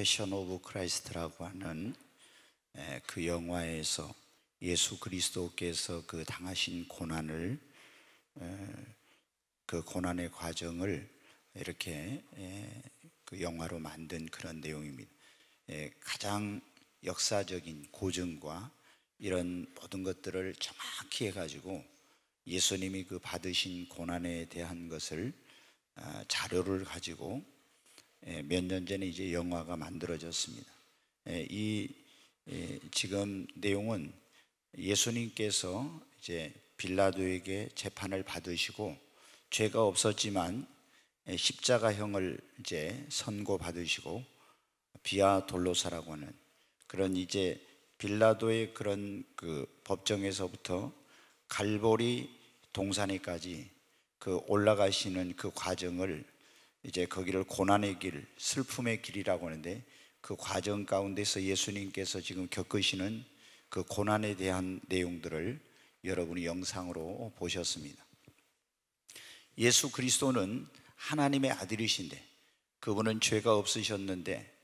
패션 오브 크라이스트라고 하는 그 영화에서 예수 그리스도께서 그 당하신 고난을, 그 고난의 과정을 이렇게 그 영화로 만든 그런 내용입니다. 가장 역사적인 고증과 이런 모든 것들을 정확히 해가지고 예수님이 그 받으신 고난에 대한 것을 자료를 가지고 몇 년 전에 이제 영화가 만들어졌습니다. 지금 내용은 예수님께서 이제 빌라도에게 재판을 받으시고 죄가 없었지만 십자가형을 이제 선고받으시고 비아 돌로사라고 하는 그런 이제 빌라도의 그런 그 법정에서부터 갈보리 동산에까지 그 올라가시는 그 과정을 이제 거기를 고난의 길, 슬픔의 길이라고 하는데 그 과정 가운데서 예수님께서 지금 겪으시는 그 고난에 대한 내용들을 여러분이 영상으로 보셨습니다. 예수 그리스도는 하나님의 아들이신데 그분은 죄가 없으셨는데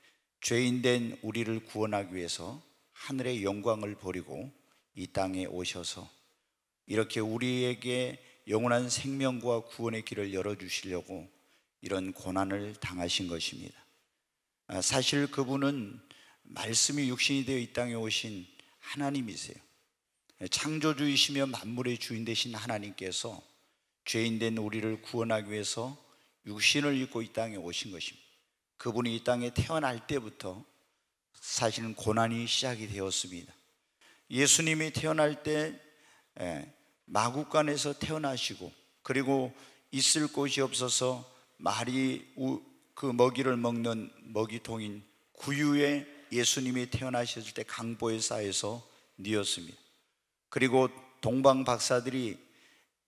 죄인된 우리를 구원하기 위해서 하늘의 영광을 버리고 이 땅에 오셔서 이렇게 우리에게 영원한 생명과 구원의 길을 열어주시려고 이런 고난을 당하신 것입니다. 사실 그분은 말씀이 육신이 되어 이 땅에 오신 하나님이세요. 창조주이시며 만물의 주인 되신 하나님께서 죄인된 우리를 구원하기 위해서 육신을 입고 이 땅에 오신 것입니다. 그분이 이 땅에 태어날 때부터 사실은 고난이 시작이 되었습니다. 예수님이 태어날 때 마구간에서 태어나시고 그리고 있을 곳이 없어서 말이 그 먹이를 먹는 먹이통인 구유에 예수님이 태어나셨을 때 강보에 쌓여서 뉘었습니다. 그리고 동방 박사들이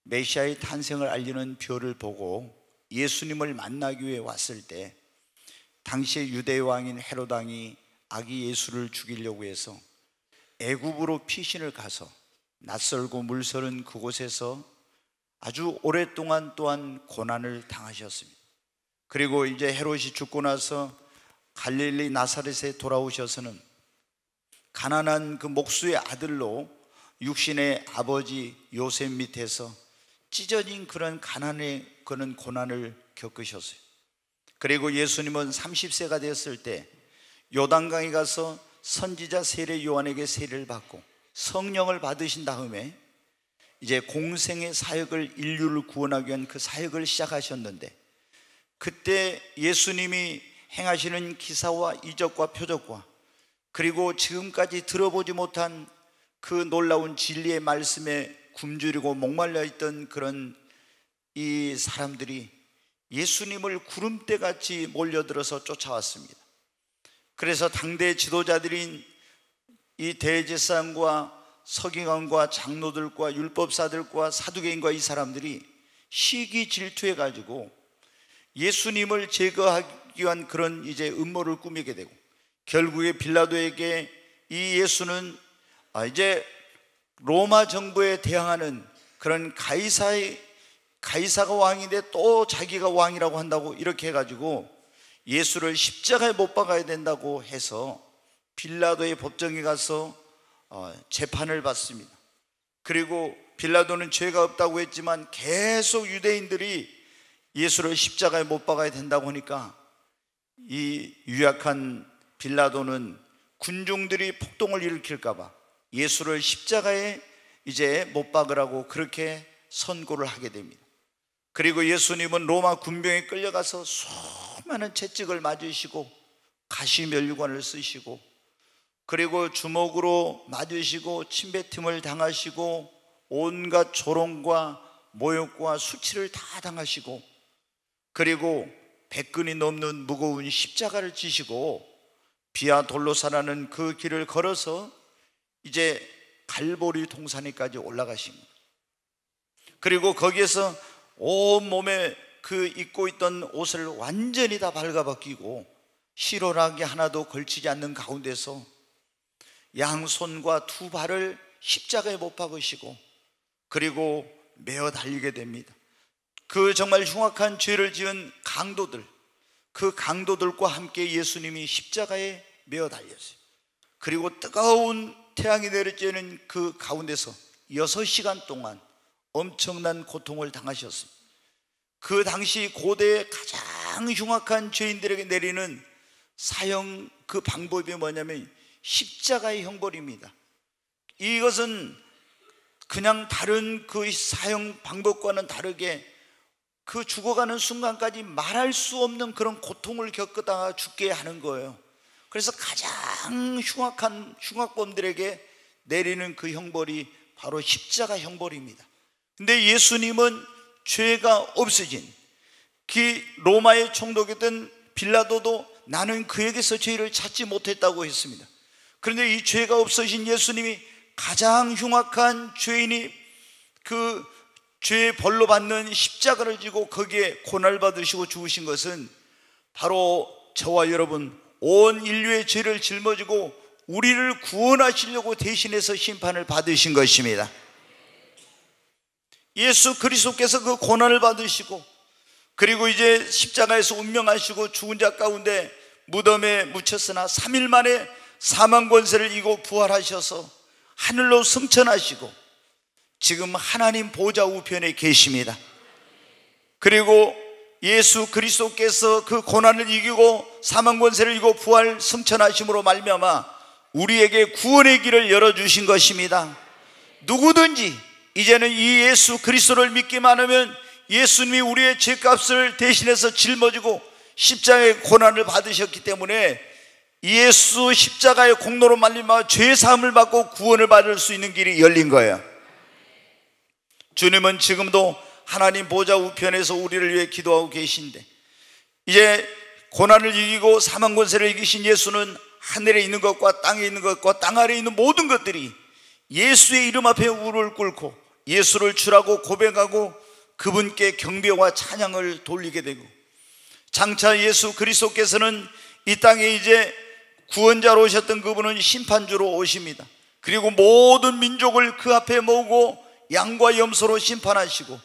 메시아의 탄생을 알리는 별을 보고 예수님을 만나기 위해 왔을 때 당시의 유대 왕인 헤롯 왕이 아기 예수를 죽이려고 해서 애굽으로 피신을 가서 낯설고 물서른 그곳에서 아주 오랫동안 또한 고난을 당하셨습니다. 그리고 이제 헤롯이 죽고 나서 갈릴리 나사렛에 돌아오셔서는 가난한 그 목수의 아들로 육신의 아버지 요셉 밑에서 찢어진 그런 가난의 그런 고난을 겪으셨어요. 그리고 예수님은 30세가 되었을 때 요단강에 가서 선지자 세례 요한에게 세례를 받고 성령을 받으신 다음에 이제 공생의 사역을, 인류를 구원하기 위한 그 사역을 시작하셨는데 그때 예수님이 행하시는 기사와 이적과 표적과 그리고 지금까지 들어보지 못한 그 놀라운 진리의 말씀에 굶주리고 목말라 있던 그런 이 사람들이 예수님을 구름대같이 몰려들어서 쫓아왔습니다. 그래서 당대 지도자들인 이 대제사장과 서기관과 장로들과 율법사들과 사두개인과 이 사람들이 시기 질투해 가지고 예수님을 제거하기 위한 그런 이제 음모를 꾸미게 되고 결국에 빌라도에게 이 예수는 이제 로마 정부에 대항하는 그런 가이사가 왕인데 또 자기가 왕이라고 한다고 이렇게 해가지고 예수를 십자가에 못 박아야 된다고 해서 빌라도의 법정에 가서 재판을 받습니다. 그리고 빌라도는 죄가 없다고 했지만 계속 유대인들이 예수를 십자가에 못 박아야 된다고 하니까 이 유약한 빌라도는 군중들이 폭동을 일으킬까 봐 예수를 십자가에 이제 못 박으라고 그렇게 선고를 하게 됩니다. 그리고 예수님은 로마 군병에 끌려가서 수많은 채찍을 맞으시고 가시면류관을 쓰시고 그리고 주먹으로 맞으시고 침뱉음을 당하시고 온갖 조롱과 모욕과 수치를 다 당하시고 그리고 100근이 넘는 무거운 십자가를 지시고 비아 돌로사라는 그 길을 걸어서 이제 갈보리 동산에까지 올라가신 거예요. 그리고 거기에서 온몸에 그 입고 있던 옷을 완전히 다 발가벗기고 실오라기 하나도 걸치지 않는 가운데서 양손과 두 발을 십자가에 못 박으시고 그리고 메어 달리게 됩니다. 그 정말 흉악한 죄를 지은 강도들, 그 강도들과 함께 예수님이 십자가에 매어 달렸어요. 그리고 뜨거운 태양이 내리쬐는 그 가운데서 6시간 동안 엄청난 고통을 당하셨습니다. 그 당시 고대의 가장 흉악한 죄인들에게 내리는 사형 그 방법이 뭐냐면 십자가의 형벌입니다. 이것은 그냥 다른 그 사형 방법과는 다르게 그 죽어가는 순간까지 말할 수 없는 그런 고통을 겪다가 죽게 하는 거예요. 그래서 가장 흉악한 흉악범들에게 내리는 그 형벌이 바로 십자가 형벌입니다. 근데 예수님은 죄가 없으신 그 로마의 총독이었던 빌라도도 나는 그에게서 죄를 찾지 못했다고 했습니다. 그런데 이 죄가 없으신 예수님이 가장 흉악한 죄인이 그 죄의 벌로 받는 십자가를 지고 거기에 고난을 받으시고 죽으신 것은 바로 저와 여러분 온 인류의 죄를 짊어지고 우리를 구원하시려고 대신해서 심판을 받으신 것입니다. 예수 그리스도께서 그 고난을 받으시고 그리고 이제 십자가에서 운명하시고 죽은 자 가운데 무덤에 묻혔으나 3일 만에 사망 권세를 이기고 부활하셔서 하늘로 승천하시고 지금 하나님 보좌 우편에 계십니다. 그리고 예수 그리스도께서 그 고난을 이기고 사망 권세를 이기고 부활 승천하심으로 말미암아 우리에게 구원의 길을 열어주신 것입니다. 누구든지 이제는 이 예수 그리스도를 믿기만 하면 예수님이 우리의 죄값을 대신해서 짊어지고 십자가의 고난을 받으셨기 때문에 예수 십자가의 공로로 말미암아 죄사함을 받고 구원을 받을 수 있는 길이 열린 거예요. 주님은 지금도 하나님 보좌 우편에서 우리를 위해 기도하고 계신데 이제 고난을 이기고 사망 권세를 이기신 예수는 하늘에 있는 것과 땅에 있는 것과 땅 아래에 있는 모든 것들이 예수의 이름 앞에 무릎을 꿇고 예수를 주라고 고백하고 그분께 경배와 찬양을 돌리게 되고 장차 예수 그리스도께서는 이 땅에 이제 구원자로 오셨던 그분은 심판주로 오십니다. 그리고 모든 민족을 그 앞에 모으고 양과 염소로 심판하시고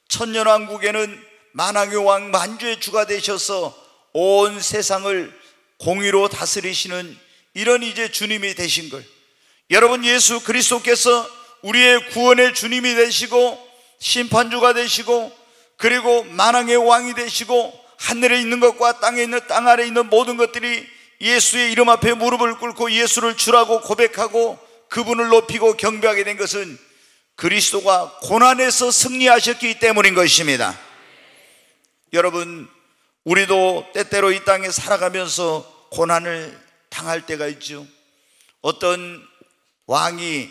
천년왕국에는 만왕의 왕 만주의 주가 되셔서 온 세상을 공의로 다스리시는 이런 이제 주님이 되신 걸 여러분 예수 그리스도께서 우리의 구원의 주님이 되시고 심판주가 되시고 그리고 만왕의 왕이 되시고 하늘에 있는 것과 땅에 있는 땅 아래에 있는 모든 것들이 예수의 이름 앞에 무릎을 꿇고 예수를 주라고 고백하고 그분을 높이고 경배하게 된 것은 그리스도가 고난에서 승리하셨기 때문인 것입니다. 여러분 우리도 때때로 이 땅에 살아가면서 고난을 당할 때가 있죠. 어떤 왕이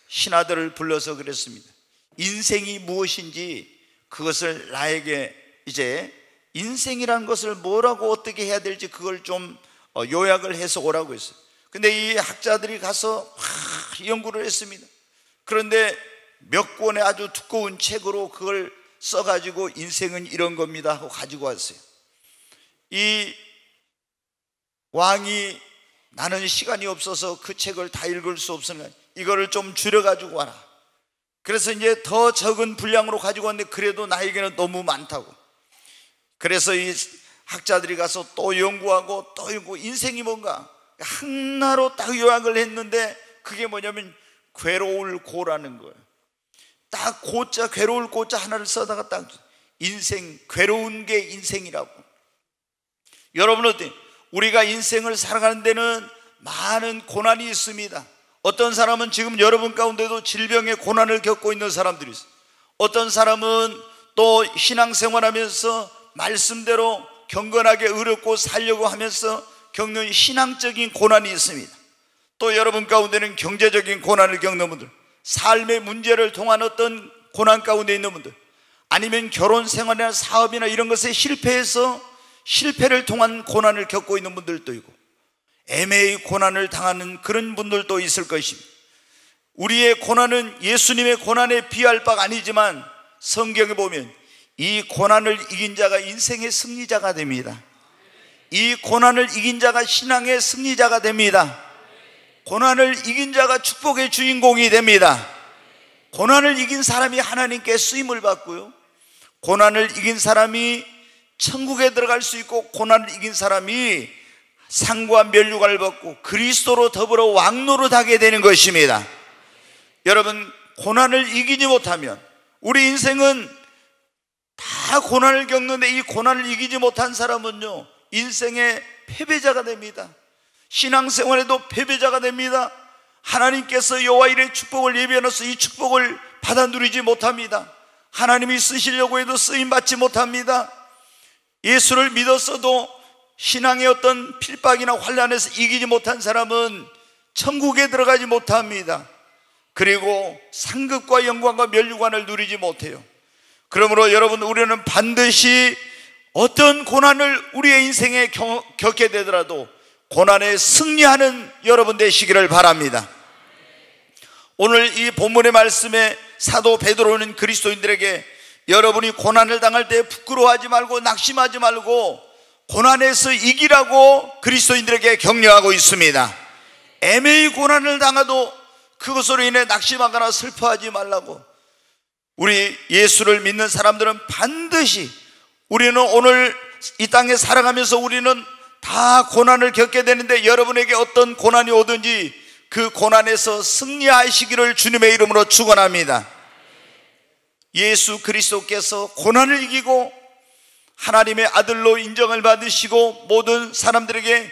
신하들을 불러서 그랬습니다. 인생이 무엇인지 그것을 나에게 이제 인생이란 것을 뭐라고 어떻게 해야 될지 그걸 좀 요약을 해서 오라고 했어요. 근데 이 학자들이 가서 연구를 했습니다. 그런데 몇 권의 아주 두꺼운 책으로 그걸 써가지고 인생은 이런 겁니다 하고 가지고 왔어요. 이 왕이 나는 시간이 없어서 그 책을 다 읽을 수 없으니까 이거를 좀 줄여가지고 와라. 그래서 이제 더 적은 분량으로 가지고 왔는데 그래도 나에게는 너무 많다고. 그래서 이 학자들이 가서 또 연구하고 또 연구 인생이 뭔가 하나로 딱 요약을 했는데 그게 뭐냐면 괴로울 고라는 거예요. 딱 고자 괴로울 고자 하나를 써다가 딱 인생 괴로운 게 인생이라고. 여러분 어때요? 우리가 인생을 살아가는 데는 많은 고난이 있습니다. 어떤 사람은 지금 여러분 가운데도 질병의 고난을 겪고 있는 사람들이 있어요. 어떤 사람은 또 신앙생활하면서 말씀대로 경건하게 의롭고 살려고 하면서 겪는 신앙적인 고난이 있습니다. 또 여러분 가운데는 경제적인 고난을 겪는 분들, 삶의 문제를 통한 어떤 고난 가운데 있는 분들, 아니면 결혼 생활이나 사업이나 이런 것에 실패해서 실패를 통한 고난을 겪고 있는 분들도 있고 애매히 고난을 당하는 그런 분들도 있을 것입니다. 우리의 고난은 예수님의 고난에 비할 바가 아니지만 성경에 보면 이 고난을 이긴 자가 인생의 승리자가 됩니다. 이 고난을 이긴 자가 신앙의 승리자가 됩니다. 고난을 이긴 자가 축복의 주인공이 됩니다. 고난을 이긴 사람이 하나님께 쓰임을 받고요, 고난을 이긴 사람이 천국에 들어갈 수 있고 고난을 이긴 사람이 상과 면류관을 받고 그리스도로 더불어 왕노릇하게 되는 것입니다. 여러분, 고난을 이기지 못하면 우리 인생은 다 고난을 겪는데, 이 고난을 이기지 못한 사람은요 인생의 패배자가 됩니다. 신앙생활에도 패배자가 됩니다. 하나님께서 여호와 이레의 축복을 예비해놓아서 이 축복을 받아 누리지 못합니다. 하나님이 쓰시려고 해도 쓰임받지 못합니다. 예수를 믿었어도 신앙의 어떤 필박이나 환난에서 이기지 못한 사람은 천국에 들어가지 못합니다. 그리고 상급과 영광과 면류관을 누리지 못해요. 그러므로 여러분, 우리는 반드시 어떤 고난을 우리의 인생에 겪게 되더라도 고난에 승리하는 여러분 되시기를 바랍니다. 오늘 이 본문의 말씀에 사도 베드로는 그리스도인들에게 여러분이 고난을 당할 때 부끄러워하지 말고 낙심하지 말고 고난에서 이기라고 그리스도인들에게 격려하고 있습니다. 애매히 고난을 당해도 그것으로 인해 낙심하거나 슬퍼하지 말라고. 우리 예수를 믿는 사람들은 반드시, 우리는 오늘 이 땅에 살아가면서 우리는 다 고난을 겪게 되는데, 여러분에게 어떤 고난이 오든지 그 고난에서 승리하시기를 주님의 이름으로 축원합니다. 예수 그리스도께서 고난을 이기고 하나님의 아들로 인정을 받으시고 모든 사람들에게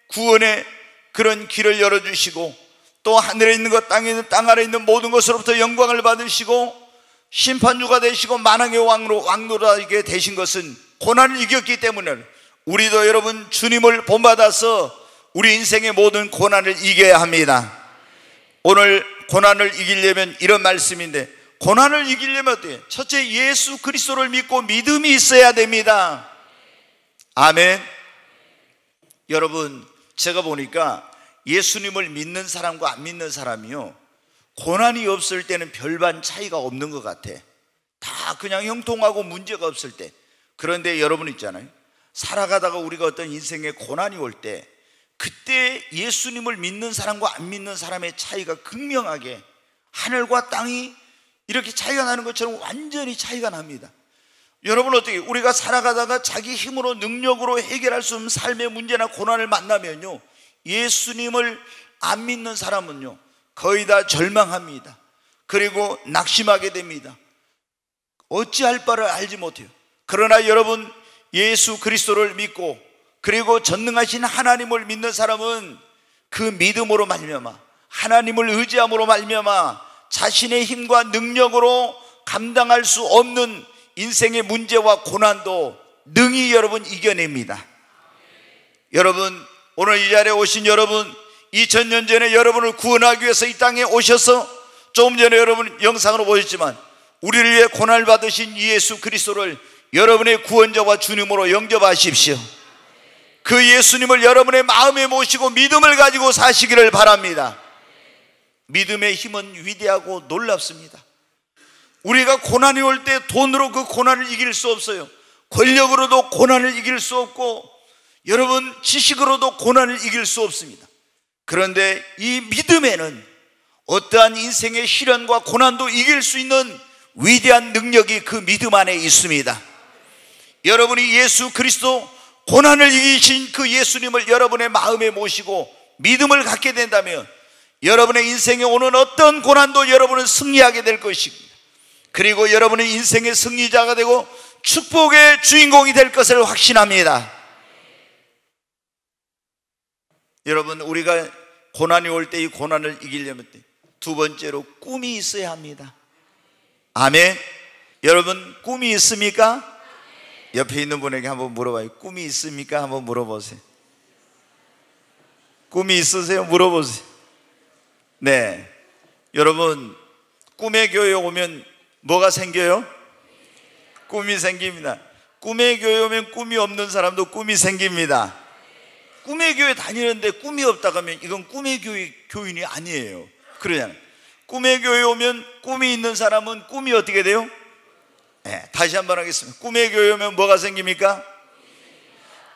구원의 그런 길을 열어주시고, 또 하늘에 있는 것, 땅에 있는, 땅 아래 있는 모든 것으로부터 영광을 받으시고 심판주가 되시고 만왕의 왕으로 왕노릇하게 되신 것은 고난을 이겼기 때문에, 우리도 여러분 주님을 본받아서 우리 인생의 모든 고난을 이겨야 합니다. 오늘 고난을 이기려면 이런 말씀인데, 고난을 이기려면 어때요? 첫째, 예수 그리스도를 믿고 믿음이 있어야 됩니다. 아멘. 여러분, 제가 보니까 예수님을 믿는 사람과 안 믿는 사람이요, 고난이 없을 때는 별반 차이가 없는 것 같아. 다 그냥 형통하고 문제가 없을 때. 그런데 여러분 있잖아요, 살아가다가 우리가 어떤 인생에 고난이 올 때, 그때 예수님을 믿는 사람과 안 믿는 사람의 차이가 극명하게, 하늘과 땅이 이렇게 차이가 나는 것처럼 완전히 차이가 납니다. 여러분, 어떻게 우리가 살아가다가 자기 힘으로 능력으로 해결할 수 없는 삶의 문제나 고난을 만나면요, 예수님을 안 믿는 사람은요 거의 다 절망합니다. 그리고 낙심하게 됩니다. 어찌할 바를 알지 못해요. 그러나 여러분, 예수 그리스도를 믿고 그리고 전능하신 하나님을 믿는 사람은 그 믿음으로 말미암아, 하나님을 의지함으로 말미암아 자신의 힘과 능력으로 감당할 수 없는 인생의 문제와 고난도 능히 여러분 이겨냅니다. 여러분, 오늘 이 자리에 오신 여러분, 2000년 전에 여러분을 구원하기 위해서 이 땅에 오셔서, 조금 전에 여러분 영상으로 보셨지만 우리를 위해 고난을 받으신 예수 그리스도를 여러분의 구원자와 주님으로 영접하십시오. 그 예수님을 여러분의 마음에 모시고 믿음을 가지고 사시기를 바랍니다. 믿음의 힘은 위대하고 놀랍습니다. 우리가 고난이 올 때 돈으로 그 고난을 이길 수 없어요. 권력으로도 고난을 이길 수 없고, 여러분 지식으로도 고난을 이길 수 없습니다. 그런데 이 믿음에는 어떠한 인생의 시련과 고난도 이길 수 있는 위대한 능력이 그 믿음 안에 있습니다. 여러분이 예수 그리스도, 고난을 이기신 그 예수님을 여러분의 마음에 모시고 믿음을 갖게 된다면 여러분의 인생에 오는 어떤 고난도 여러분은 승리하게 될 것입니다. 그리고 여러분은 인생의 승리자가 되고 축복의 주인공이 될 것을 확신합니다. 여러분, 우리가 고난이 올 때 이 고난을 이기려면 두 번째로 꿈이 있어야 합니다. 아멘. 여러분, 꿈이 있습니까? 옆에 있는 분에게 한번 물어봐요. 꿈이 있습니까? 한번 물어보세요. 꿈이 있으세요? 물어보세요. 네, 여러분, 꿈의 교회 오면 뭐가 생겨요? 꿈이 생깁니다. 꿈의 교회 오면 꿈이 없는 사람도 꿈이 생깁니다. 꿈의 교회 다니는데 꿈이 없다 하면 이건 꿈의 교회 교인이 아니에요. 그러잖아요. 꿈의 교회 오면 꿈이 있는 사람은 꿈이 어떻게 돼요? 네, 다시 한번 하겠습니다. 꿈의 교회 오면 뭐가 생깁니까?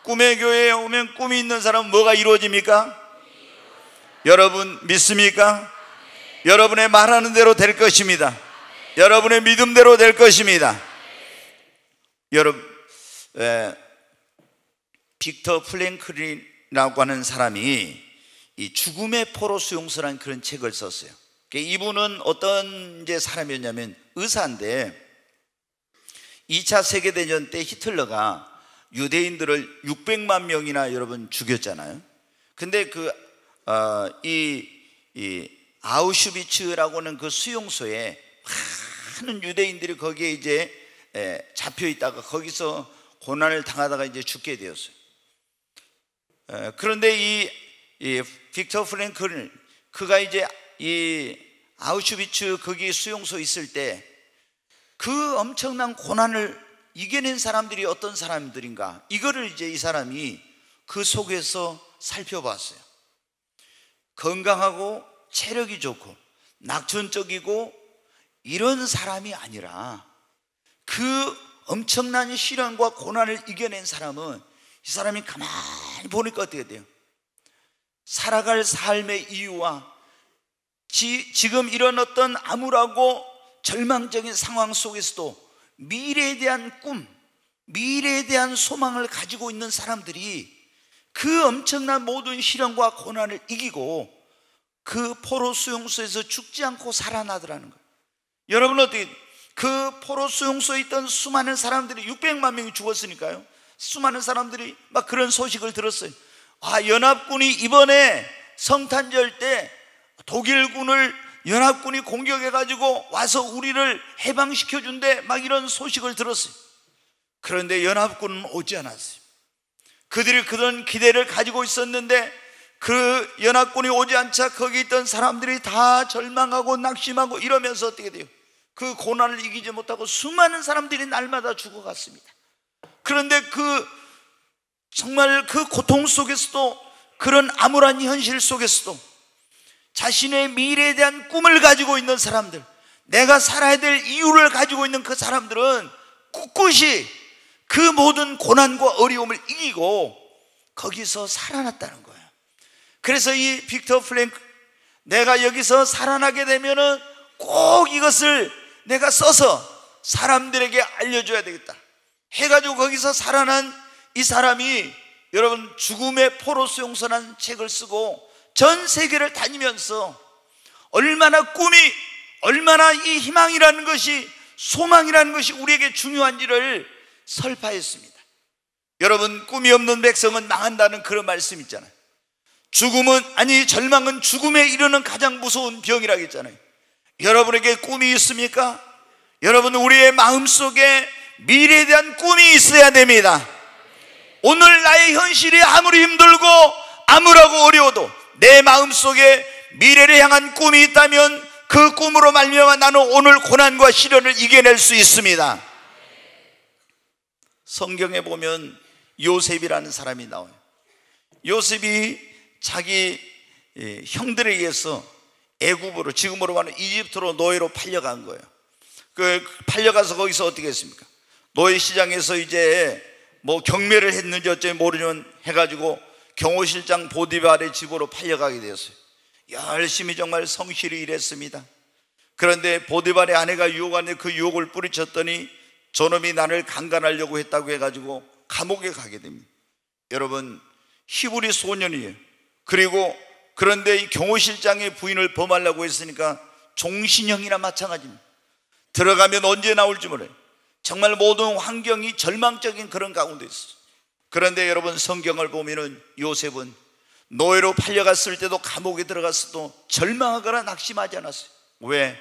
꿈의 교회에 오면 꿈이 있는 사람은 뭐가 이루어집니까? 여러분 믿습니까? 여러분의 말하는 대로 될 것입니다. 여러분의 믿음대로 될 것입니다. 여러분, 빅터 플랭클린이라고 하는 사람이 이 죽음의 포로 수용소라는 그런 책을 썼어요. 이분은 어떤 이제 사람이었냐면 의사인데 2차 세계대전 때 히틀러가 유대인들을 600만 명이나 여러분 죽였잖아요. 근데 이 아우슈비츠라고 하는 그 수용소에 많은 유대인들이 거기에 이제 잡혀 있다가 거기서 고난을 당하다가 이제 죽게 되었어요. 그런데 이 빅터 프랭클은 그가 이제 이 아우슈비츠 거기 수용소에 있을 때 그 엄청난 고난을 이겨낸 사람들이 어떤 사람들인가, 이거를 이제 이 사람이 그 속에서 살펴봤어요. 건강하고 체력이 좋고 낙천적이고 이런 사람이 아니라 그 엄청난 시련과 고난을 이겨낸 사람은, 이 사람이 가만히 보니까 어떻게 돼요? 살아갈 삶의 이유와 지금 이런 어떤 암울하고 절망적인 상황 속에서도 미래에 대한 꿈, 미래에 대한 소망을 가지고 있는 사람들이 그 엄청난 모든 시련과 고난을 이기고 그 포로 수용소에서 죽지 않고 살아나더라는 거예요. 여러분 어떻게, 그 포로 수용소에 있던 수많은 사람들이 600만 명이 죽었으니까요, 수많은 사람들이 막 그런 소식을 들었어요. 연합군이 이번에 성탄절 때 독일군을 연합군이 공격해가지고 와서 우리를 해방시켜준대, 막 이런 소식을 들었어요. 그런데 연합군은 오지 않았어요. 그들이 그런 기대를 가지고 있었는데 그 연합군이 오지 않자 거기 있던 사람들이 다 절망하고 낙심하고 이러면서 어떻게 돼요? 그 고난을 이기지 못하고 수많은 사람들이 날마다 죽어갔습니다. 그런데 정말 그 고통 속에서도, 그런 암울한 현실 속에서도 자신의 미래에 대한 꿈을 가지고 있는 사람들, 내가 살아야 될 이유를 가지고 있는 그 사람들은 꿋꿋이 그 모든 고난과 어려움을 이기고 거기서 살아났다는 거예요. 그래서 이 빅터 플랭크, 내가 여기서 살아나게 되면은 꼭 이것을 내가 써서 사람들에게 알려줘야 되겠다 해가지고 거기서 살아난 이 사람이 여러분 죽음의 포로 수용소라는 책을 쓰고 전 세계를 다니면서 얼마나 꿈이, 얼마나 이 희망이라는 것이, 소망이라는 것이 우리에게 중요한지를 설파했습니다. 여러분, 꿈이 없는 백성은 망한다는 그런 말씀 있잖아요. 절망은 죽음에 이르는 가장 무서운 병이라고 했잖아요. 여러분에게 꿈이 있습니까? 여러분, 우리의 마음속에 미래에 대한 꿈이 있어야 됩니다. 오늘 나의 현실이 아무리 힘들고 암울하고 어려워도 내 마음속에 미래를 향한 꿈이 있다면 그 꿈으로 말미암아 나는 오늘 고난과 시련을 이겨낼 수 있습니다. 성경에 보면 요셉이라는 사람이 나와요. 요셉이 자기 형들에 의해서 애굽으로, 지금으로 말하면 이집트로 노예로 팔려간 거예요. 팔려가서 거기서 어떻게 했습니까? 노예 시장에서 이제 뭐 경매를 했는지 어쩌지 모르지만 해가지고 경호실장 보디발의 집으로 팔려가게 되었어요. 열심히 정말 성실히 일했습니다. 그런데 보디발의 아내가 유혹하는데 그 유혹을 뿌리쳤더니 저놈이 나를 강간하려고 했다고 해가지고 감옥에 가게 됩니다. 여러분, 히브리 소년이에요. 그런데 이 경호실장의 부인을 범하려고 했으니까 종신형이나 마찬가지입니다. 들어가면 언제 나올지 몰라요. 정말 모든 환경이 절망적인 그런 가운데 있어요. 그런데 여러분, 성경을 보면은 요셉은 노예로 팔려갔을 때도, 감옥에 들어갔어도 절망하거나 낙심하지 않았어요. 왜?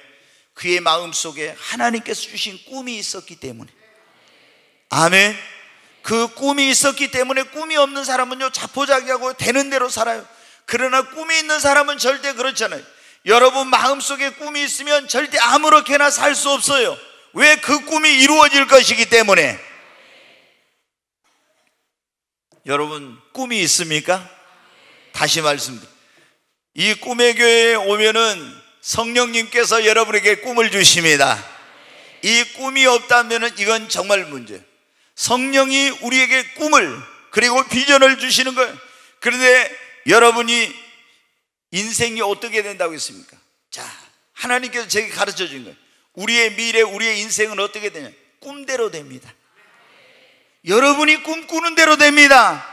그의 마음속에 하나님께서 주신 꿈이 있었기 때문에. 아멘. 그 꿈이 있었기 때문에. 꿈이 없는 사람은요, 자포자기하고 되는 대로 살아요. 그러나 꿈이 있는 사람은 절대 그렇잖아요. 여러분 마음속에 꿈이 있으면 절대 아무렇게나 살 수 없어요. 왜? 그 꿈이 이루어질 것이기 때문에. 여러분, 꿈이 있습니까? 다시 말씀드립니다. 이 꿈의 교회에 오면은 성령님께서 여러분에게 꿈을 주십니다. 이 꿈이 없다면 이건 정말 문제예요. 성령이 우리에게 꿈을, 그리고 비전을 주시는 거예요. 그런데 여러분이 인생이 어떻게 된다고 했습니까? 자, 하나님께서 제게 가르쳐 준 거예요. 우리의 미래, 우리의 인생은 어떻게 되냐? 꿈대로 됩니다. 여러분이 꿈꾸는 대로 됩니다.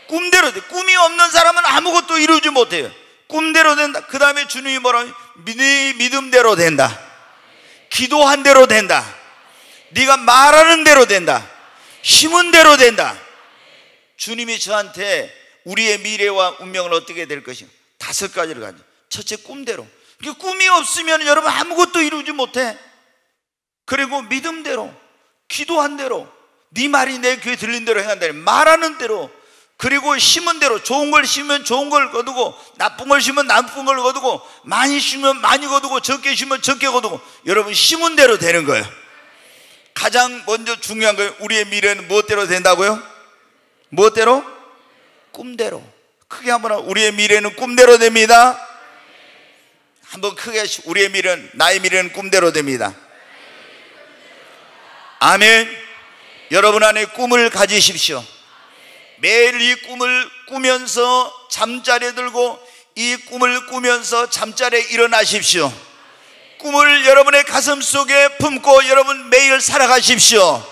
꿈대로 돼. 꿈이 없는 사람은 아무것도 이루지 못해요. 꿈대로 된다. 그 다음에 주님이 뭐라고? 네 믿음대로 된다. 기도한 대로 된다. 네가 말하는 대로 된다. 심은 대로 된다. 주님이 저한테 우리의 미래와 운명을 어떻게 될 것인가 5가지를 가져. 첫째, 꿈대로. 꿈이 없으면 여러분 아무것도 이루지 못해. 그리고 믿음대로, 기도한 대로, 네 말이 내 귀에 들린 대로 행한다. 말하는 대로. 그리고 심은 대로. 좋은 걸 심으면 좋은 걸 거두고, 나쁜 걸 심으면 나쁜 걸 거두고, 많이 심으면 많이 거두고, 적게 심으면 적게 거두고. 여러분 심은 대로 되는 거예요. 가장 먼저 중요한 거예요. 우리의 미래는 무엇대로 된다고요? 무엇대로? 꿈대로. 크게 한번 하고, 우리의 미래는 꿈대로 됩니다. 한번 크게 하시고, 우리의 미래는, 나의 미래는 꿈대로 됩니다. 아멘. 여러분 안에 꿈을 가지십시오. 매일 이 꿈을 꾸면서 잠자리에 들고, 이 꿈을 꾸면서 잠자리에 일어나십시오. 꿈을 여러분의 가슴 속에 품고 여러분 매일 살아가십시오.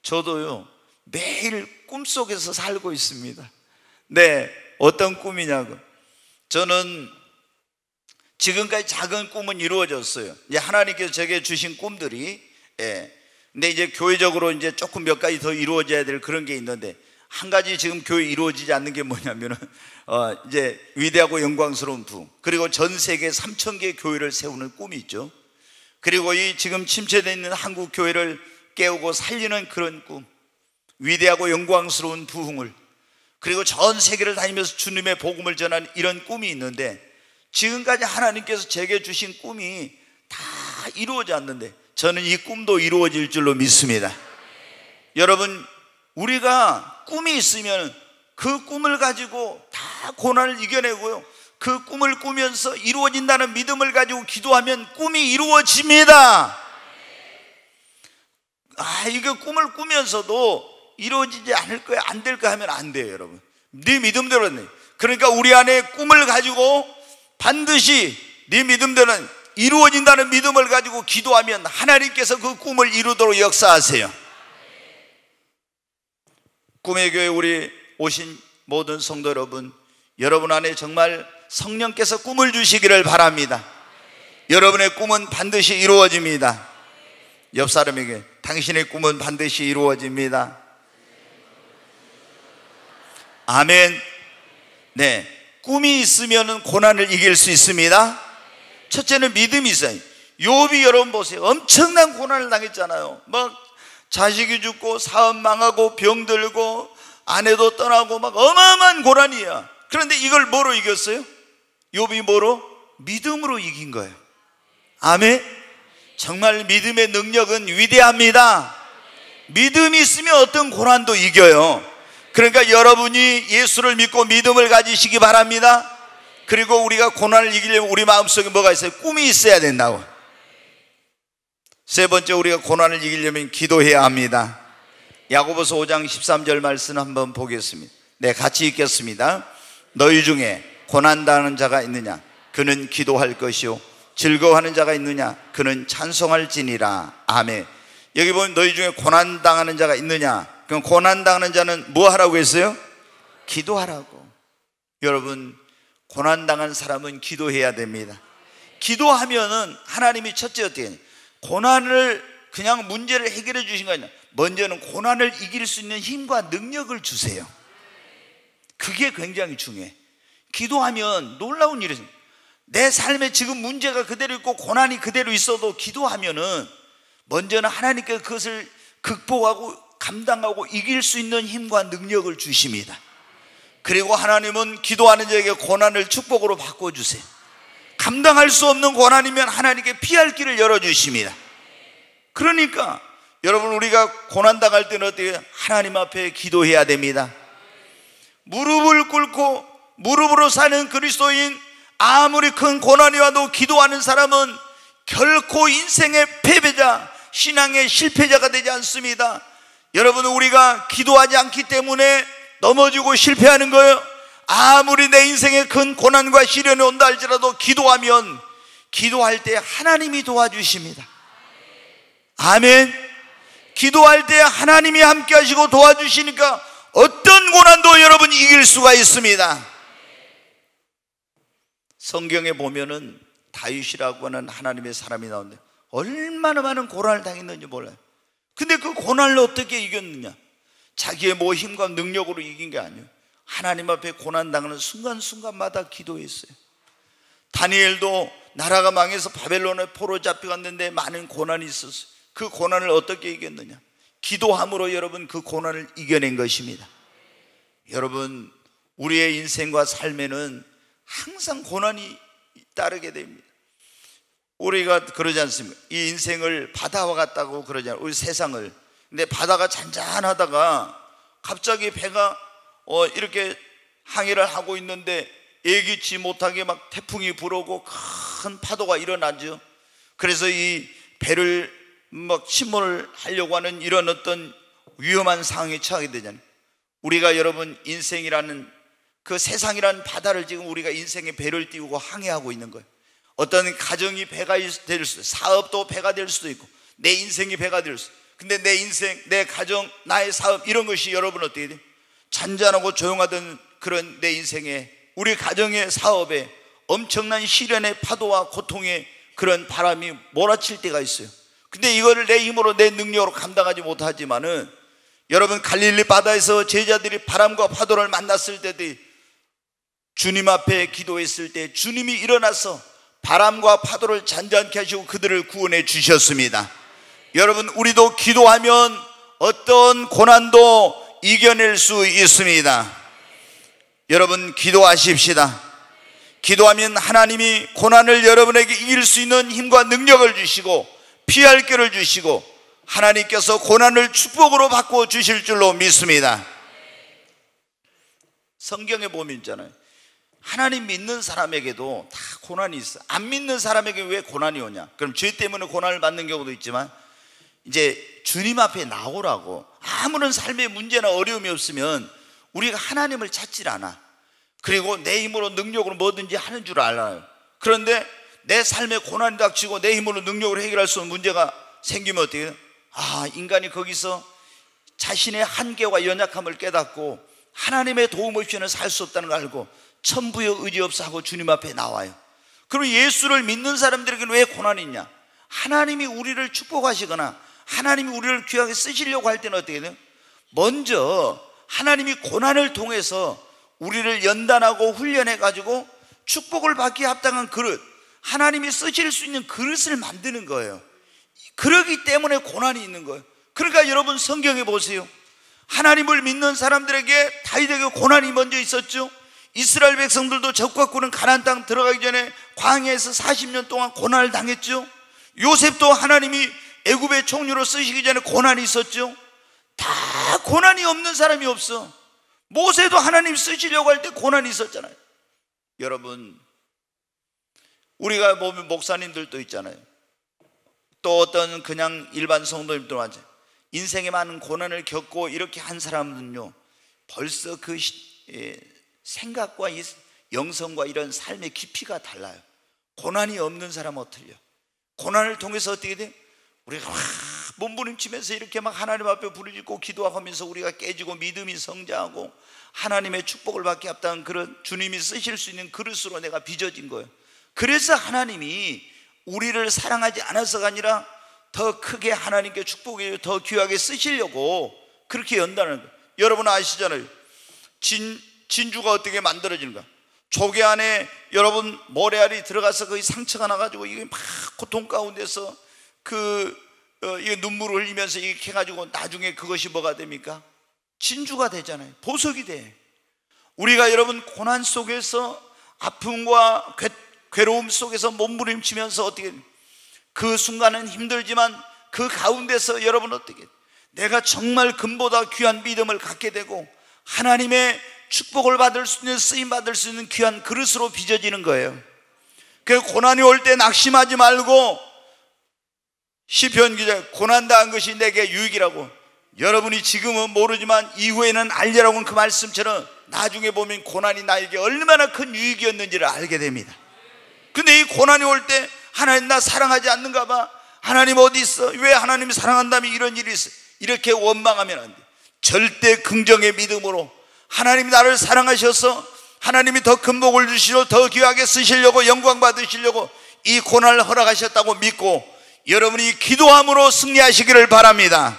저도요, 매일 꿈속에서 살고 있습니다. 네, 어떤 꿈이냐고. 저는 지금까지 작은 꿈은 이루어졌어요. 이제 하나님께서 제게 주신 꿈들이, 근데 이제 교회적으로 이제 조금 몇 가지 더 이루어져야 될 그런 게 있는데, 한 가지 지금 교회 이루어지지 않는 게 뭐냐면은, 이제 위대하고 영광스러운 부흥, 그리고 전 세계 3,000개 교회를 세우는 꿈이 있죠. 그리고 이 지금 침체되어 있는 한국 교회를 깨우고 살리는 그런 꿈, 위대하고 영광스러운 부흥을, 그리고 전 세계를 다니면서 주님의 복음을 전하는 이런 꿈이 있는데, 지금까지 하나님께서 제게 주신 꿈이 다 이루어졌는데, 저는 이 꿈도 이루어질 줄로 믿습니다. 여러분, 우리가 꿈이 있으면 그 꿈을 가지고 다 고난을 이겨내고요, 그 꿈을 꾸면서 이루어진다는 믿음을 가지고 기도하면 꿈이 이루어집니다. 이거 꿈을 꾸면서도 이루어지지 않을 거야, 안 될 거야 하면 안 돼요, 여러분. 네 믿음대로. 그러니까 우리 안에 꿈을 가지고 반드시 네 믿음대로는 이루어진다는 믿음을 가지고 기도하면 하나님께서 그 꿈을 이루도록 역사하세요. 꿈의 교회 우리 오신 모든 성도 여러분, 여러분 안에 정말 성령께서 꿈을 주시기를 바랍니다. 여러분의 꿈은 반드시 이루어집니다. 옆 사람에게, 당신의 꿈은 반드시 이루어집니다. 아멘. 네, 꿈이 있으면 고난을 이길 수 있습니다. 첫째는 믿음이 있어요. 욥이 여러분 보세요. 엄청난 고난을 당했잖아요. 막 자식이 죽고 사업 망하고 병들고 아내도 떠나고 막 어마어마한 고난이야. 그런데 이걸 뭐로 이겼어요? 욥이 뭐로? 믿음으로 이긴 거예요. 아멘. 정말 믿음의 능력은 위대합니다. 믿음이 있으면 어떤 고난도 이겨요. 그러니까 여러분이 예수를 믿고 믿음을 가지시기 바랍니다. 그리고 우리가 고난을 이기려면 우리 마음속에 뭐가 있어요? 꿈이 있어야 된다고. 세 번째, 우리가 고난을 이기려면 기도해야 합니다. 야고보서 5장 13절 말씀 한번 보겠습니다. 네, 같이 읽겠습니다. 너희 중에 고난당하는 자가 있느냐? 그는 기도할 것이요, 즐거워하는 자가 있느냐? 그는 찬송할지니라. 아멘. 여기 보면 너희 중에 고난당하는 자가 있느냐? 그럼 고난당하는 자는 뭐 하라고 했어요? 기도하라고. 여러분, 고난당한 사람은 기도해야 됩니다. 기도하면은 하나님이 첫째 어떻게 해요? 고난을 그냥 문제를 해결해 주신 거 아니야. 먼저는 고난을 이길 수 있는 힘과 능력을 주세요. 그게 굉장히 중요해. 기도하면 놀라운 일이 있어요. 내 삶에 지금 문제가 그대로 있고 고난이 그대로 있어도 기도하면은 먼저는 하나님께서 그것을 극복하고 감당하고 이길 수 있는 힘과 능력을 주십니다. 그리고 하나님은 기도하는 자에게 고난을 축복으로 바꿔주세요. 감당할 수 없는 고난이면 하나님께 피할 길을 열어주십니다. 그러니까 여러분, 우리가 고난당할 때는 어떻게 해요? 하나님 앞에 기도해야 됩니다. 무릎을 꿇고 무릎으로 사는 그리스도인, 아무리 큰 고난이 와도 기도하는 사람은 결코 인생의 패배자, 신앙의 실패자가 되지 않습니다. 여러분, 우리가 기도하지 않기 때문에 넘어지고 실패하는 거예요. 아무리 내 인생에 큰 고난과 시련이 온다 할지라도 기도하면, 기도할 때 하나님이 도와주십니다. 아멘. 기도할 때 하나님이 함께 하시고 도와주시니까 어떤 고난도 여러분 이길 수가 있습니다. 성경에 보면은 다윗이라고 하는 하나님의 사람이 나오는데 얼마나 많은 고난을 당했는지 몰라요. 근데 그 고난을 어떻게 이겼느냐? 자기의 뭐 힘과 능력으로 이긴 게 아니에요. 하나님 앞에 고난 당하는 순간순간마다 기도했어요. 다니엘도 나라가 망해서 바벨론에 포로 잡혀갔는데 많은 고난이 있었어요. 그 고난을 어떻게 이겼느냐? 기도함으로 여러분 그 고난을 이겨낸 것입니다. 여러분, 우리의 인생과 삶에는 항상 고난이 따르게 됩니다. 우리가 그러지 않습니까? 이 인생을 바다와 같다고 그러잖아요. 우리 세상을. 근데 바다가 잔잔하다가 갑자기 배가 이렇게 항해를 하고 있는데 예기치 못하게 막 태풍이 불어오고 큰 파도가 일어나죠. 그래서 이 배를 막 침몰을 하려고 하는 이런 어떤 위험한 상황에 처하게 되잖아요. 우리가 여러분 인생이라는 그 세상이라는 바다를 지금 우리가 인생의 배를 띄우고 항해하고 있는 거예요. 어떤 가정이 배가 될 수도 있고, 사업도 배가 될 수도 있고, 내 인생이 배가 될 수도 있고. 근데 내 인생, 내 가정, 나의 사업 이런 것이 여러분 어떻게 돼요? 잔잔하고 조용하던 그런 내 인생에, 우리 가정의 사업에 엄청난 시련의 파도와 고통의 그런 바람이 몰아칠 때가 있어요. 근데 이거를 내 힘으로 내 능력으로 감당하지 못하지만은 여러분 갈릴리 바다에서 제자들이 바람과 파도를 만났을 때도 주님 앞에 기도했을 때 주님이 일어나서 바람과 파도를 잔잔케 하시고 그들을 구원해 주셨습니다. 여러분, 우리도 기도하면 어떤 고난도 이겨낼 수 있습니다. 여러분, 기도하십시다. 기도하면 하나님이 고난을 여러분에게 이길 수 있는 힘과 능력을 주시고 피할 길을 주시고 하나님께서 고난을 축복으로 바꿔 주실 줄로 믿습니다. 성경에 보면 있잖아요, 하나님 믿는 사람에게도 다 고난이 있어. 안 믿는 사람에게 왜 고난이 오냐? 그럼 죄 때문에 고난을 받는 경우도 있지만 이제 주님 앞에 나오라고, 아무런 삶의 문제나 어려움이 없으면 우리가 하나님을 찾질 않아. 그리고 내 힘으로 능력으로 뭐든지 하는 줄 알아요. 그런데 내 삶에 고난이 닥치고 내 힘으로 능력으로 해결할 수 없는 문제가 생기면 어떻게 해요? 인간이 거기서 자신의 한계와 연약함을 깨닫고 하나님의 도움 없이는 살 수 없다는 걸 알고 천부의 의지 없어 하고 주님 앞에 나와요. 그럼 예수를 믿는 사람들에게는 왜 고난이 있냐? 하나님이 우리를 축복하시거나 하나님이 우리를 귀하게 쓰시려고 할 때는 어떻게 돼요? 먼저 하나님이 고난을 통해서 우리를 연단하고 훈련해 가지고 축복을 받기에 합당한 그릇, 하나님이 쓰실 수 있는 그릇을 만드는 거예요. 그러기 때문에 고난이 있는 거예요. 그러니까 여러분 성경에 보세요. 하나님을 믿는 사람들에게 다윗에게 고난이 먼저 있었죠. 이스라엘 백성들도 적과 꾸는 가나안 땅 들어가기 전에 광야에서 40년 동안 고난을 당했죠. 요셉도 하나님이 애굽의 총리로 쓰시기 전에 고난이 있었죠. 다 고난이 없는 사람이 없어. 모세도 하나님 쓰시려고 할 때 고난이 있었잖아요. 여러분, 우리가 보면 목사님들도 있잖아요. 또 어떤 그냥 일반 성도님들 맞아요. 인생에 많은 고난을 겪고 이렇게 한 사람은요, 벌써 그 생각과 이 영성과 이런 삶의 깊이가 달라요. 고난이 없는 사람은 어떨려? 고난을 통해서 어떻게 돼? 우리가 몸부림치면서 이렇게 막 하나님 앞에 부르짖고 기도하면서 우리가 깨지고 믿음이 성장하고 하나님의 축복을 받기 합당한 그런 주님이 쓰실 수 있는 그릇으로 내가 빚어진 거예요. 그래서 하나님이 우리를 사랑하지 않아서가 아니라 더 크게 하나님께 축복해 더 귀하게 쓰시려고 그렇게 연다는 거예요. 여러분 아시잖아요. 진주가 어떻게 만들어지는가? 조개 안에 여러분 모래알이 들어가서 거기 상처가 나가지고 이게 막 고통 가운데서 이게 눈물을 흘리면서 이렇게 해가지고 나중에 그것이 뭐가 됩니까? 진주가 되잖아요. 보석이 돼. 우리가 여러분 고난 속에서 아픔과 괴로움 속에서 몸부림치면서 어떻게 그 순간은 힘들지만 그 가운데서 여러분 어떻게 내가 정말 금보다 귀한 믿음을 갖게 되고 하나님의 축복을 받을 수 있는 쓰임 받을 수 있는 귀한 그릇으로 빚어지는 거예요. 그 고난이 올 때 낙심하지 말고 시편 기자 고난당한 것이 내게 유익이라고. 여러분이 지금은 모르지만 이후에는 알리라고는 그 말씀처럼 나중에 보면 고난이 나에게 얼마나 큰 유익이었는지를 알게 됩니다. 근데 이 고난이 올 때 하나님 나 사랑하지 않는가 봐. 하나님 어디 있어? 왜 하나님이 사랑한다면 이런 일이 있어? 이렇게 원망하면 안 돼. 절대 긍정의 믿음으로 하나님이 나를 사랑하셔서 하나님이 더 큰 복을 주시고 더 귀하게 쓰시려고 영광 받으시려고 이 고난을 허락하셨다고 믿고 여러분이 기도함으로 승리하시기를 바랍니다.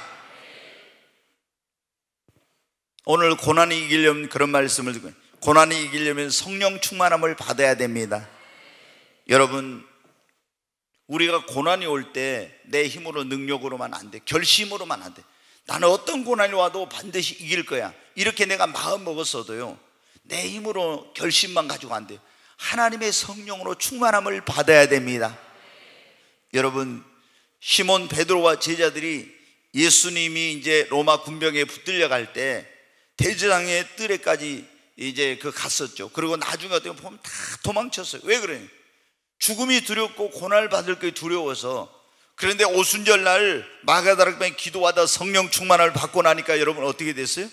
오늘 고난이 이기려면 그런 말씀을 드리고, 고난이 이기려면 성령 충만함을 받아야 됩니다. 여러분, 우리가 고난이 올 때 내 힘으로 능력으로만 안 돼, 결심으로만 안 돼. 나는 어떤 고난이 와도 반드시 이길 거야, 이렇게 내가 마음 먹었어도요, 내 힘으로 결심만 가지고 안 돼. 하나님의 성령으로 충만함을 받아야 됩니다. 여러분, 시몬 베드로와 제자들이 예수님이 이제 로마 군병에 붙들려 갈 때 대제사장의 뜰에까지 이제 갔었죠. 그리고 나중에 어떻게 보면 다 도망쳤어요. 왜 그래요? 죽음이 두렵고 고난을 받을 게 두려워서. 그런데 오순절 날 마가다락방에 기도하다 성령 충만함을 받고 나니까 여러분 어떻게 됐어요?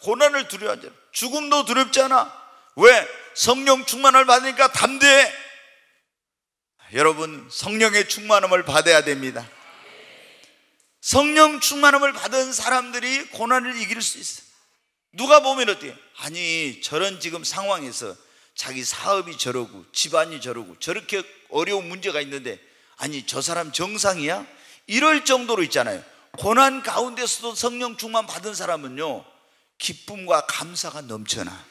고난을 두려워하잖아. 죽음도 두렵지 않아. 왜? 성령 충만함을 받으니까 담대해. 여러분, 성령의 충만함을 받아야 됩니다. 성령 충만함을 받은 사람들이 고난을 이길 수 있어요. 누가 보면 어때요? 아니, 저런 지금 상황에서 자기 사업이 저러고 집안이 저러고 저렇게 어려운 문제가 있는데, 아니 저 사람 정상이야? 이럴 정도로 있잖아요. 고난 가운데서도 성령 충만 받은 사람은요, 기쁨과 감사가 넘쳐나.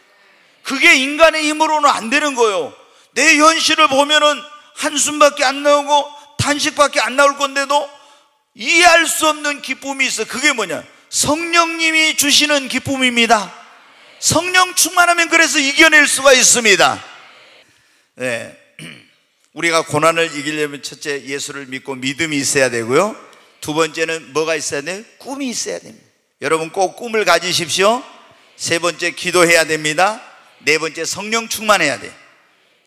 그게 인간의 힘으로는 안 되는 거예요. 내 현실을 보면은 한숨밖에 안 나오고 탄식밖에 안 나올 건데도 이해할 수 없는 기쁨이 있어. 그게 뭐냐? 성령님이 주시는 기쁨입니다. 성령 충만하면 그래서 이겨낼 수가 있습니다. 네. 우리가 고난을 이기려면 첫째, 예수를 믿고 믿음이 있어야 되고요. 두 번째는 뭐가 있어야 돼요? 꿈이 있어야 됩니다. 여러분 꼭 꿈을 가지십시오. 세 번째, 기도해야 됩니다. 네 번째, 성령 충만해야 돼.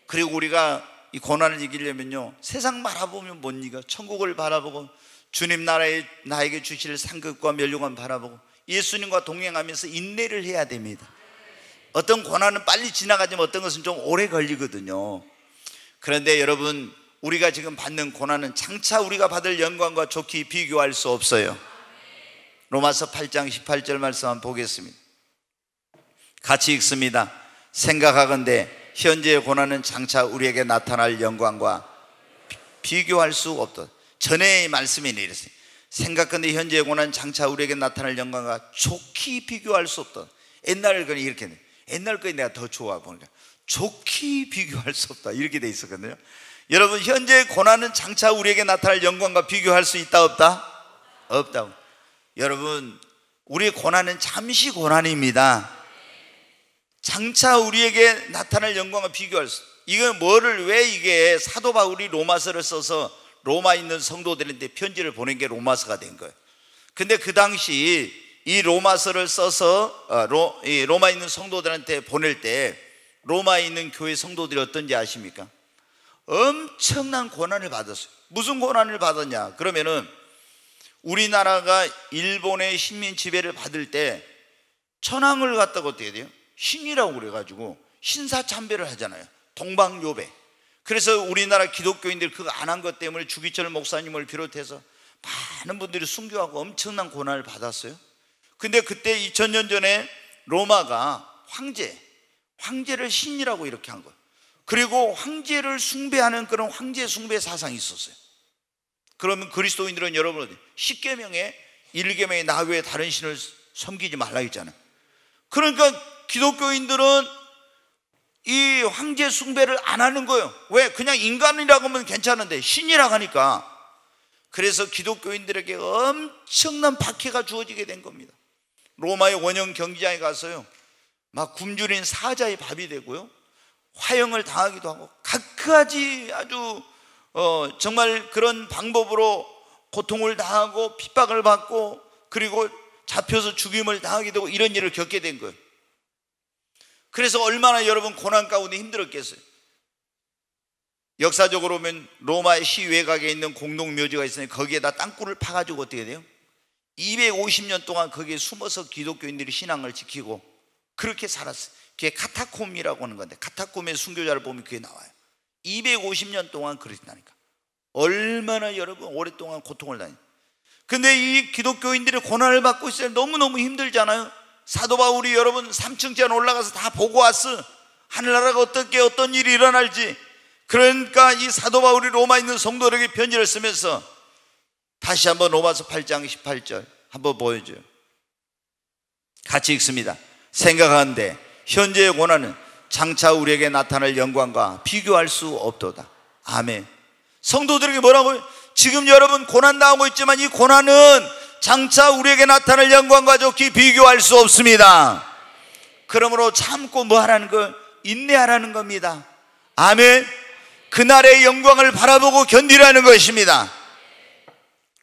그리고 우리가 이 고난을 이기려면요, 세상 바라보면 못 이겨. 천국을 바라보고 주님 나라에 나에게 주실 상급과 면류관 바라보고 예수님과 동행하면서 인내를 해야 됩니다. 어떤 고난은 빨리 지나가지만 어떤 것은 좀 오래 걸리거든요. 그런데 여러분, 우리가 지금 받는 고난은 장차 우리가 받을 영광과 좋게 비교할 수 없어요. 로마서 8장 18절 말씀 한번 보겠습니다. 같이 읽습니다. 생각하건대 현재의 고난은 장차 우리에게 나타날 영광과 비교할 수 없다. 전에의 말씀이 이랬어요. 생각건대 현재의 고난은 장차 우리에게 나타날 영광과 좋게 비교할 수 없다. 옛날 거는 이렇게 돼. 옛날 거에 내가 더 좋아 보니까 좋게 비교할 수 없다, 이렇게 돼 있었거든요. 여러분, 현재의 고난은 장차 우리에게 나타날 영광과 비교할 수 있다 없다? 없다고. 여러분, 우리의 고난은 잠시 고난입니다. 장차 우리에게 나타날 영광과 비교할 수. 이건 뭐를, 왜 이게 사도 바울이 로마서를 써서 로마에 있는 성도들한테 편지를 보낸 게 로마서가 된 거예요. 근데 그 당시 이 로마서를 써서 로마에 있는 성도들한테 보낼 때 로마에 있는 교회 성도들이 어떤지 아십니까? 엄청난 고난을 받았어요. 무슨 고난을 받았냐? 그러면은 우리나라가 일본의 식민 지배를 받을 때 천황을 갖다가 어떻게 돼요? 신이라고 그래가지고 신사참배를 하잖아요. 동방요배. 그래서 우리나라 기독교인들 그거 안 한 것 때문에 주기철 목사님을 비롯해서 많은 분들이 순교하고 엄청난 고난을 받았어요. 근데 그때 2000년 전에 로마가 황제를 신이라고 이렇게 한 거예요. 그리고 황제를 숭배하는 그런 황제 숭배 사상이 있었어요. 그러면 그리스도인들은 여러분, 십계명에 1계명에 나 외에 다른 신을 섬기지 말라 했잖아요. 그러니까 기독교인들은 이 황제 숭배를 안 하는 거예요. 왜? 그냥 인간이라고 하면 괜찮은데 신이라고 하니까. 그래서 기독교인들에게 엄청난 박해가 주어지게 된 겁니다. 로마의 원형 경기장에 가서요, 막 굶주린 사자의 밥이 되고요, 화형을 당하기도 하고 각가지 아주 정말 그런 방법으로 고통을 당하고 핍박을 받고 그리고 잡혀서 죽임을 당하게 되고 이런 일을 겪게 된 거예요. 그래서 얼마나 여러분 고난 가운데 힘들었겠어요. 역사적으로 보면 로마의 시외곽에 있는 공동묘지가 있으니 거기에다 땅굴을 파가지고 어떻게 돼요? 250년 동안 거기에 숨어서 기독교인들이 신앙을 지키고 그렇게 살았어요. 그게 카타콤이라고 하는 건데, 카타콤의 순교자를 보면 그게 나와요. 250년 동안 그랬다니까. 얼마나 여러분 오랫동안 고통을 당해요. 근데 이 기독교인들이 고난을 받고 있어요. 너무너무 힘들잖아요. 사도 바울이 여러분 3층째 올라가서 다 보고 왔어. 하늘나라가 어떻게 어떤 일이 일어날지. 그러니까 이 사도 바울이 로마에 있는 성도들에게 편지를 쓰면서 다시 한번 로마서 8장 18절 한번 보여줘요. 같이 읽습니다. 생각하는데 현재의 고난은 장차 우리에게 나타날 영광과 비교할 수 없도다. 아멘. 성도들에게 뭐라고요? 지금 여러분 고난당하고 있지만 이 고난은 장차 우리에게 나타날 영광과 좋게 비교할 수 없습니다. 그러므로 참고 뭐 하라는 걸? 인내하라는 겁니다. 아멘. 그날의 영광을 바라보고 견디라는 것입니다.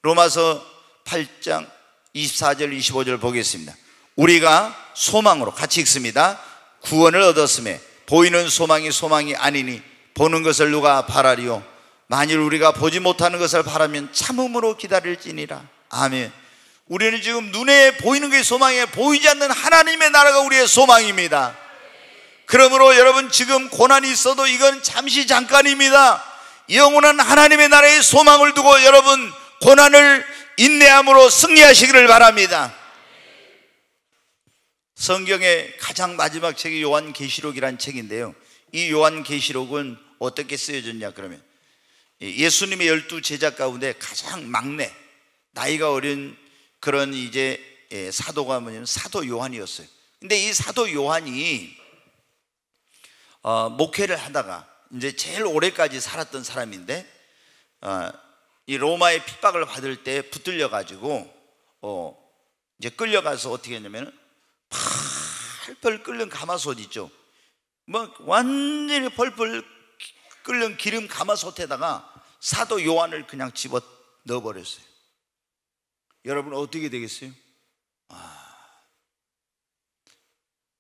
로마서 8장 24절 25절 보겠습니다. 우리가 소망으로 같이 읽습니다. 구원을 얻었음에 보이는 소망이 아니니 보는 것을 누가 바라리요? 만일 우리가 보지 못하는 것을 바라면 참음으로 기다릴지니라. 아멘. 우리는 지금 눈에 보이는 게 소망이에요. 보이지 않는 하나님의 나라가 우리의 소망입니다. 그러므로 여러분 지금 고난이 있어도 이건 잠시 잠깐입니다. 영원한 하나님의 나라의 소망을 두고 여러분 고난을 인내함으로 승리하시기를 바랍니다. 성경의 가장 마지막 책이 요한계시록이라는 책인데요, 이 요한계시록은 어떻게 쓰여졌냐 그러면 예수님의 12제자 가운데 가장 막내, 나이가 어린 그런 이제 사도가 뭐냐면 사도 요한이었어요. 근데 이 사도 요한이 목회를 하다가 이제 제일 오래까지 살았던 사람인데 이 로마의 핍박을 받을 때 붙들려 가지고 이제 끌려가서 어떻게 했냐면 펄펄 끓는 가마솥 있죠. 뭐 완전히 펄펄 끓는 기름 가마솥에다가 사도 요한을 그냥 집어 넣어버렸어요. 여러분 어떻게 되겠어요?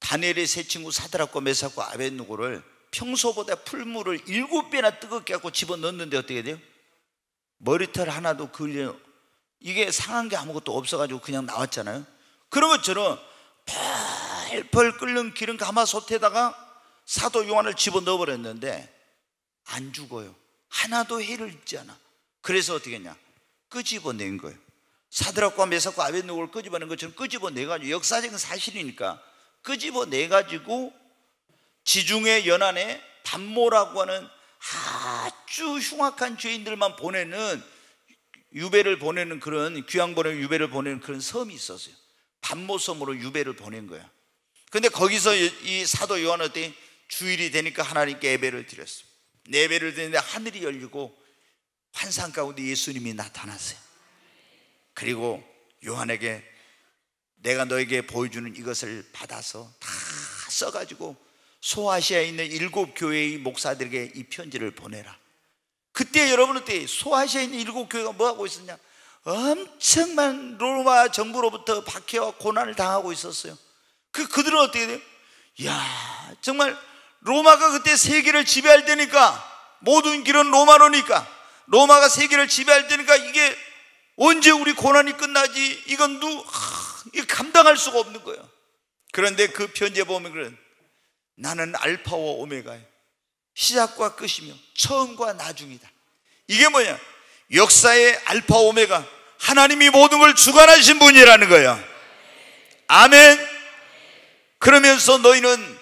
다니엘의 세 친구 사드락과 메삭과 아벳느고를 평소보다 풀물을 7배나 뜨겁게 갖고 집어 넣었는데 어떻게 돼요? 머리털 하나도 걸려, 이게 상한 게 아무것도 없어가지고 그냥 나왔잖아요. 그런 것처럼 펄펄 끓는 기름 가마솥에다가 사도 요한을 집어 넣어버렸는데 안 죽어요. 하나도 해를 입지 않아. 그래서 어떻게 했냐? 끄집어낸 거예요. 사드락과 메삭과 아벳느고를 끄집어낸 것처럼 끄집어내가지고, 역사적인 사실이니까 끄집어내가지고 지중해 연안에 담모라고 하는 아주 흉악한 죄인들만 보내는 유배를 보내는 그런 귀양 보내는 유배를 보내는 그런 섬이 있었어요. 담모섬으로 유배를 보낸 거야. 근데 거기서 이 사도 요한은 어때? 주일이 되니까 하나님께 예배를 드렸어요. 예배를 드리는데 하늘이 열리고 환상 가운데 예수님이 나타났어요. 그리고 요한에게 내가 너에게 보여주는 이것을 받아서 다 써가지고 소아시아에 있는 7교회의 목사들에게 이 편지를 보내라. 그때 여러분은 어때? 소아시아에 있는 7교회가 뭐하고 있었냐? 엄청난 로마 정부로부터 박해와 고난을 당하고 있었어요. 그들은 어떻게 돼요? 이야, 정말 로마가 그때 세계를 지배할 때니까, 모든 길은 로마로니까, 로마가 세계를 지배할 때니까 이게 언제 우리 고난이 끝나지? 이건 이거 감당할 수가 없는 거예요. 그런데 그 편지에 보면 그런, 나는 알파와 오메가예요. 시작과 끝이며 처음과 나중이다. 이게 뭐냐? 역사의 알파 오메가, 하나님이 모든 걸 주관하신 분이라는 거예요. 아멘. 그러면서 너희는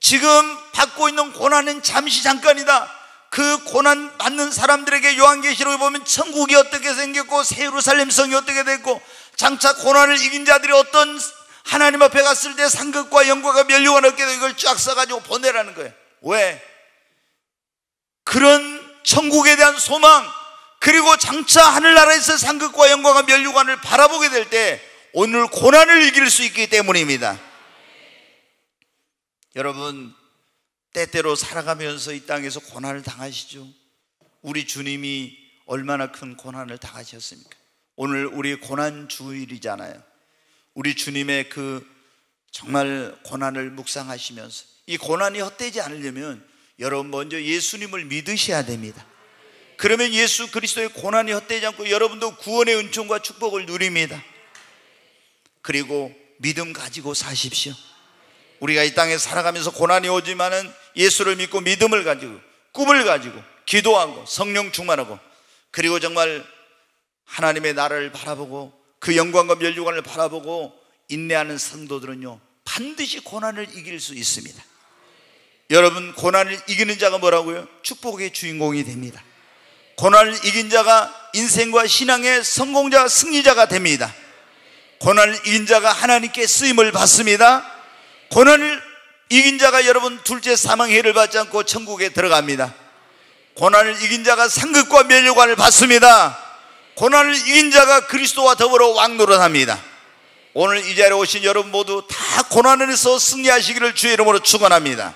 지금 받고 있는 고난은 잠시 잠깐이다. 그 고난 받는 사람들에게 요한계시록에 보면 천국이 어떻게 생겼고 새 예루살렘 성이 어떻게 됐고 장차 고난을 이긴 자들이 어떤 하나님 앞에 갔을 때 상급과 영광과 면류관 얻게 되고, 이걸 쫙 써가지고 보내라는 거예요. 왜? 그런 천국에 대한 소망, 그리고 장차 하늘나라에서 상급과 영광과 면류관을 바라보게 될 때 오늘 고난을 이길 수 있기 때문입니다. 여러분, 때때로 살아가면서 이 땅에서 고난을 당하시죠. 우리 주님이 얼마나 큰 고난을 당하셨습니까? 오늘 우리 고난 주일이잖아요. 우리 주님의 그 정말 고난을 묵상하시면서 이 고난이 헛되지 않으려면 여러분 먼저 예수님을 믿으셔야 됩니다. 그러면 예수 그리스도의 고난이 헛되지 않고 여러분도 구원의 은총과 축복을 누립니다. 그리고 믿음 가지고 사십시오. 우리가 이 땅에 살아가면서 고난이 오지만은 예수를 믿고 믿음을 가지고 꿈을 가지고 기도하고 성령 충만하고, 그리고 정말 하나님의 나라를 바라보고 그 영광과 멸류관을 바라보고 인내하는 성도들은요, 반드시 고난을 이길 수 있습니다. 여러분, 고난을 이기는 자가 뭐라고요? 축복의 주인공이 됩니다. 고난을 이긴 자가 인생과 신앙의 성공자, 승리자가 됩니다. 고난을 이긴 자가 하나님께 쓰임을 받습니다. 고난을 이긴 자가 여러분 둘째 사망해를 받지 않고 천국에 들어갑니다. 고난을 이긴 자가 상급과 멸류관을 받습니다. 고난을 이긴 자가 그리스도와 더불어 왕노릇합니다. 오늘 이 자리에 오신 여러분 모두 다 고난에서 승리하시기를 주의 이름으로 축원합니다.